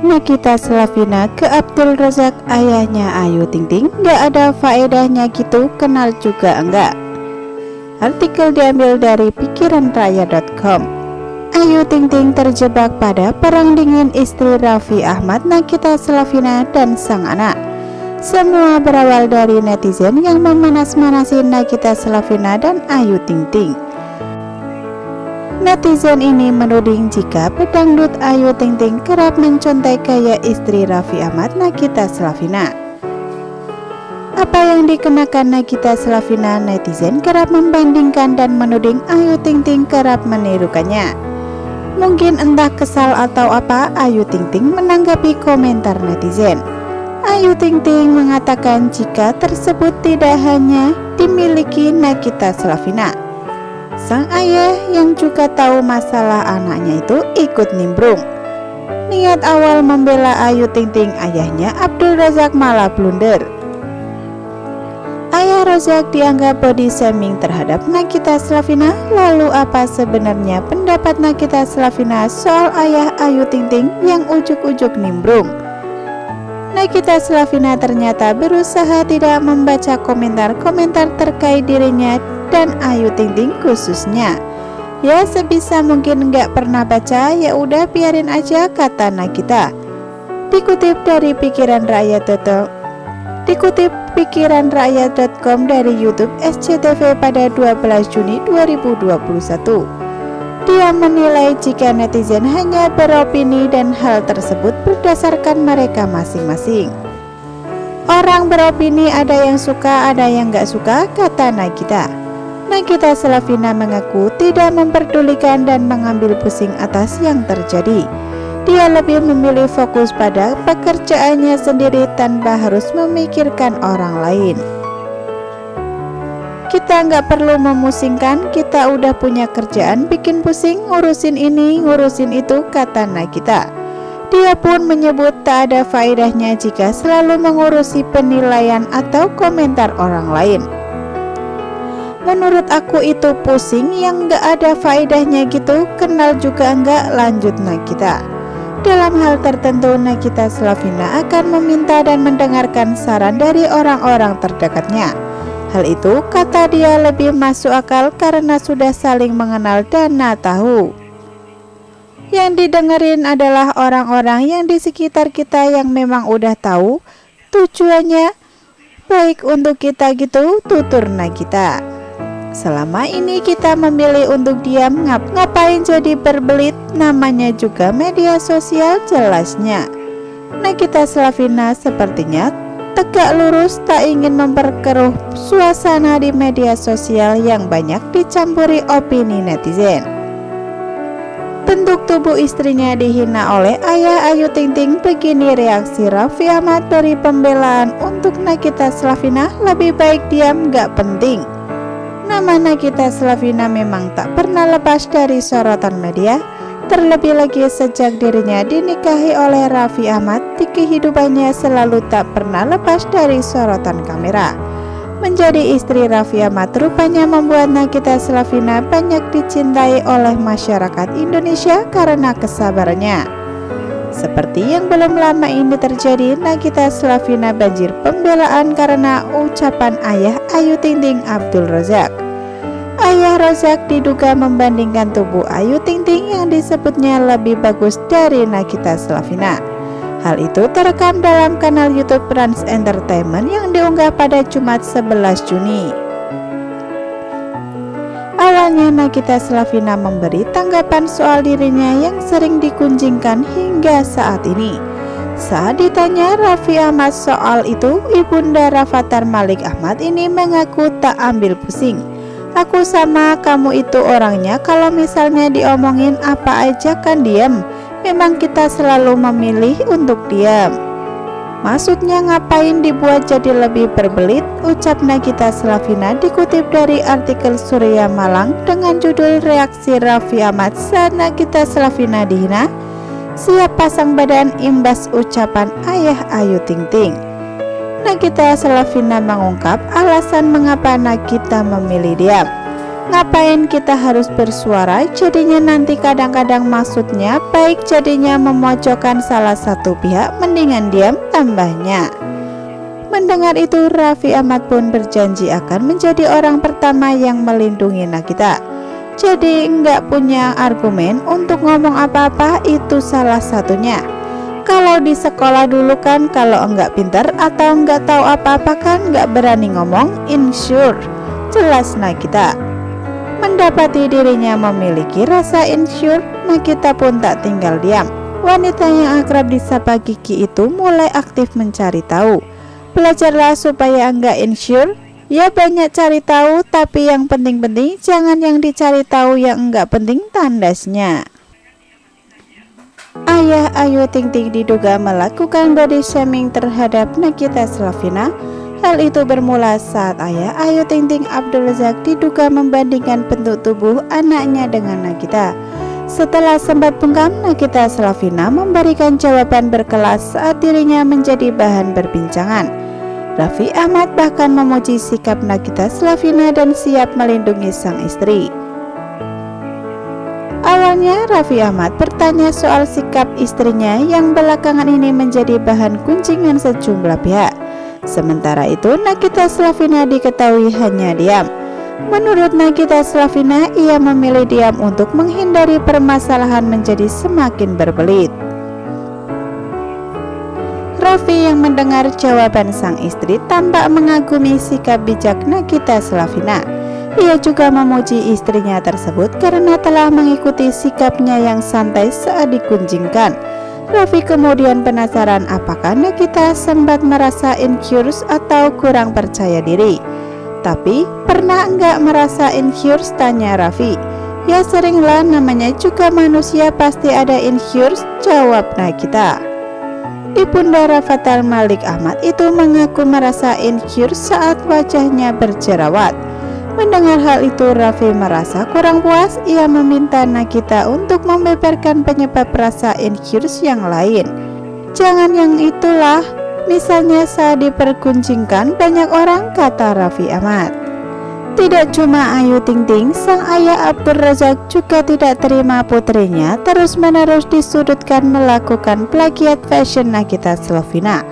Nagita Slavina ke Abdul Razak, ayahnya Ayu Ting Ting, gak ada faedahnya gitu, kenal juga enggak. Artikel diambil dari pikiranrakyat.com. Ayu Ting Ting terjebak pada perang dingin istri Raffi Ahmad, Nagita Slavina dan sang anak. Semua berawal dari netizen yang memanas-manasi Nagita Slavina dan Ayu Ting Ting. Netizen ini menuding jika pedangdut Ayu Ting Ting kerap mencontek gaya istri Raffi Ahmad, Nagita Slavina. Apa yang dikenakan Nagita Slavina, netizen kerap membandingkan dan menuding Ayu Ting Ting kerap menirukannya. Mungkin entah kesal atau apa, Ayu Ting Ting menanggapi komentar netizen. Ayu Ting Ting mengatakan jika tersebut tidak hanya dimiliki Nagita Slavina. Sang ayah yang juga tahu masalah anaknya itu ikut nimbrung. Niat awal membela Ayu Ting Ting ayahnya Abdul Razak malah blunder. Ayah Razak dianggap body shaming terhadap Nagita Slavina. Lalu apa sebenarnya pendapat Nagita Slavina soal ayah Ayu Ting Ting yang ujuk-ujuk nimbrung? Nagita Slavina ternyata berusaha tidak membaca komentar-komentar terkait dirinya dan Ayu Ting Ting khususnya. Ya sebisa mungkin nggak pernah baca, ya udah biarin aja, kata Nagita. Dikutip dari pikiranrakyat.com dari YouTube SCTV pada 12 Juni 2021. Dia menilai jika netizen hanya beropini dan hal tersebut berdasarkan mereka masing-masing. Orang beropini ada yang suka, ada yang nggak suka, kata Nagita. Nagita Slavina mengaku tidak memperdulikan dan mengambil pusing atas yang terjadi. Dia lebih memilih fokus pada pekerjaannya sendiri tanpa harus memikirkan orang lain. Kita nggak perlu memusingkan, kita udah punya kerjaan, bikin pusing ngurusin ini, ngurusin itu, kata Nagita. Dia pun menyebut tak ada faedahnya jika selalu mengurusi penilaian atau komentar orang lain. Menurut aku itu pusing yang gak ada faedahnya gitu, kenal juga enggak, lanjut Nagita. Dalam hal tertentu Nagita Slavina akan meminta dan mendengarkan saran dari orang-orang terdekatnya. Hal itu, kata dia, lebih masuk akal karena sudah saling mengenal dan tahu. Yang didengerin adalah orang-orang yang di sekitar kita yang memang udah tahu tujuannya baik untuk kita gitu, tutur Nagita. Selama ini kita memilih untuk diam, ngapain jadi berbelit, namanya juga media sosial, jelasnya. Nagita Slavina sepertinya tegak lurus, tak ingin memperkeruh suasana di media sosial yang banyak dicampuri opini netizen. Bentuk tubuh istrinya dihina oleh ayah Ayu Ting Ting, begini reaksi Raffi Ahmad dari pembelaan untuk Nagita Slavina, lebih baik diam, gak penting. Nama Nagita Slavina memang tak pernah lepas dari sorotan media, terlebih lagi sejak dirinya dinikahi oleh Raffi Ahmad, di kehidupannya selalu tak pernah lepas dari sorotan kamera. Menjadi istri Raffi Ahmad rupanya membuat Nagita Slavina banyak dicintai oleh masyarakat Indonesia karena kesabarannya. Seperti yang belum lama ini terjadi, Nagita Slavina banjir pembelaan karena ucapan ayah Ayu Ting Ting, Abdul Razak. Ayah Razak diduga membandingkan tubuh Ayu Ting Ting yang disebutnya lebih bagus dari Nagita Slavina. Hal itu terekam dalam kanal YouTube Trans Entertainment yang diunggah pada Jumat 11 Juni. Awalnya Nagita Slavina memberi tanggapan soal dirinya yang sering digunjingkan hingga saat ini. Saat ditanya Raffi Ahmad soal itu, Ibunda Rafathar Malik Ahmad ini mengaku tak ambil pusing. Aku sama kamu itu orangnya, kalau misalnya diomongin apa aja kan diam. Memang kita selalu memilih untuk diam. Maksudnya ngapain dibuat jadi lebih berbelit, ucap Nagita Slavina, dikutip dari artikel Surya Malang dengan judul reaksi Raffi Ahmad saat Nagita Slavina dihina, siap pasang badan imbas ucapan ayah Ayu Ting Ting. Nagita Slavina mengungkap alasan mengapa Nagita memilih diam. Ngapain kita harus bersuara? Jadinya nanti kadang-kadang maksudnya baik, jadinya memojokkan salah satu pihak, mendingan diam tambahnya. Mendengar itu, Raffi Ahmad pun berjanji akan menjadi orang pertama yang melindungi Nagita. Jadi nggak punya argumen untuk ngomong apa-apa, itu salah satunya. Kalau di sekolah dulu kan kalau enggak pintar atau enggak tahu apa-apa kan enggak berani ngomong, insecure. Jelas Nagita. Mendapati dirinya memiliki rasa insecure, Nagita pun tak tinggal diam. Wanita yang akrab disapa Kiki itu mulai aktif mencari tahu. Belajarlah supaya enggak insecure. Ya banyak cari tahu, tapi yang penting-penting jangan yang dicari tahu yang enggak penting, tandasnya. Ayah Ayu Ting Ting diduga melakukan body shaming terhadap Nagita Slavina. Hal itu bermula saat ayah Ayu Ting Ting, Abdul Razak, diduga membandingkan bentuk tubuh anaknya dengan Nagita. Setelah sempat bungkam, Nagita Slavina memberikan jawaban berkelas saat dirinya menjadi bahan perbincangan. Raffi Ahmad bahkan memuji sikap Nagita Slavina dan siap melindungi sang istri. Awalnya Raffi Ahmad bertanya soal sikap istrinya yang belakangan ini menjadi bahan gunjingan sejumlah pihak. Sementara itu Nagita Slavina diketahui hanya diam. Menurut Nagita Slavina, ia memilih diam untuk menghindari permasalahan menjadi semakin berbelit. Raffi yang mendengar jawaban sang istri tampak mengagumi sikap bijak Nagita Slavina. Ia juga memuji istrinya tersebut karena telah mengikuti sikapnya yang santai saat digunjingkan. Raffi kemudian penasaran apakah Nagita sempat merasa insecure atau kurang percaya diri. Tapi pernah enggak merasa insecure, tanya Raffi. Ya seringlah, namanya juga manusia, pasti ada insecure, jawab Nagita. Ibunda Rafathar Malik Ahmad itu mengaku merasa insecure saat wajahnya berjerawat. Mendengar hal itu, Raffi merasa kurang puas. Ia meminta Nagita untuk membeberkan penyebab rasa insecure yang lain. Jangan yang itulah, misalnya saat dipergunjingkan banyak orang, kata Raffi Ahmad. Tidak cuma Ayu Ting Ting, sang ayah Abdul Razak juga tidak terima putrinya terus-menerus disudutkan melakukan plagiat fashion Nagita Slavina.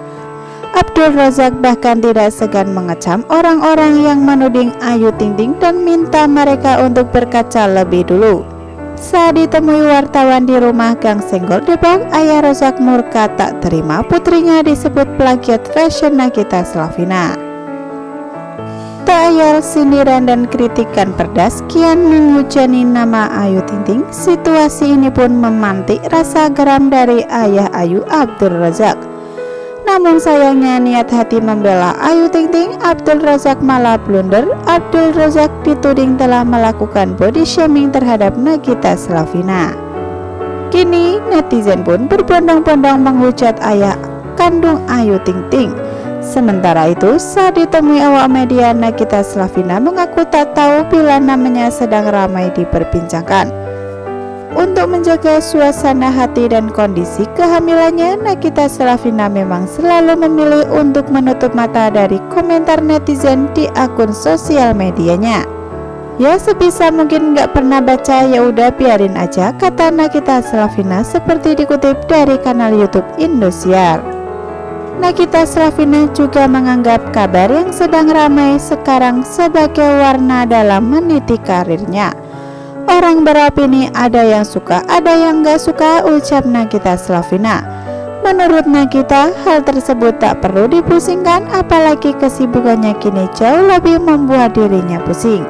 Abdul Razak bahkan tidak segan mengecam orang-orang yang menuding Ayu Ting Ting dan minta mereka untuk berkaca lebih dulu. Saat ditemui wartawan di rumah Gang Senggol, Depok, ayah Razak murka tak terima putrinya disebut plagiat fashion Nagita Slavina. Tak ayal sindiran dan kritikan pedas kian menghujani nama Ayu Ting Ting. Situasi ini pun memantik rasa geram dari ayah Ayu, Abdul Razak. Namun sayangnya niat hati membela Ayu Ting Ting, Abdul Razak malah blunder. Abdul Razak dituding telah melakukan body shaming terhadap Nagita Slavina. Kini netizen pun berbondong-bondong menghujat ayah kandung Ayu Ting Ting. Sementara itu, saat ditemui awak media, Nagita Slavina mengaku tak tahu bila namanya sedang ramai diperbincangkan. Untuk menjaga suasana hati dan kondisi kehamilannya, Nagita Slavina memang selalu memilih untuk menutup mata dari komentar netizen di akun sosial medianya. Ya sebisa mungkin nggak pernah baca, ya udah biarin aja, kata Nagita Slavina seperti dikutip dari kanal YouTube Indosiar. Nagita Slavina juga menganggap kabar yang sedang ramai sekarang sebagai warna dalam meniti karirnya. Orang beropini, ada yang suka, ada yang gak suka, ucap Nagita Slavina. Menurut Nagita, hal tersebut tak perlu dipusingkan, apalagi kesibukannya kini jauh lebih membuat dirinya pusing.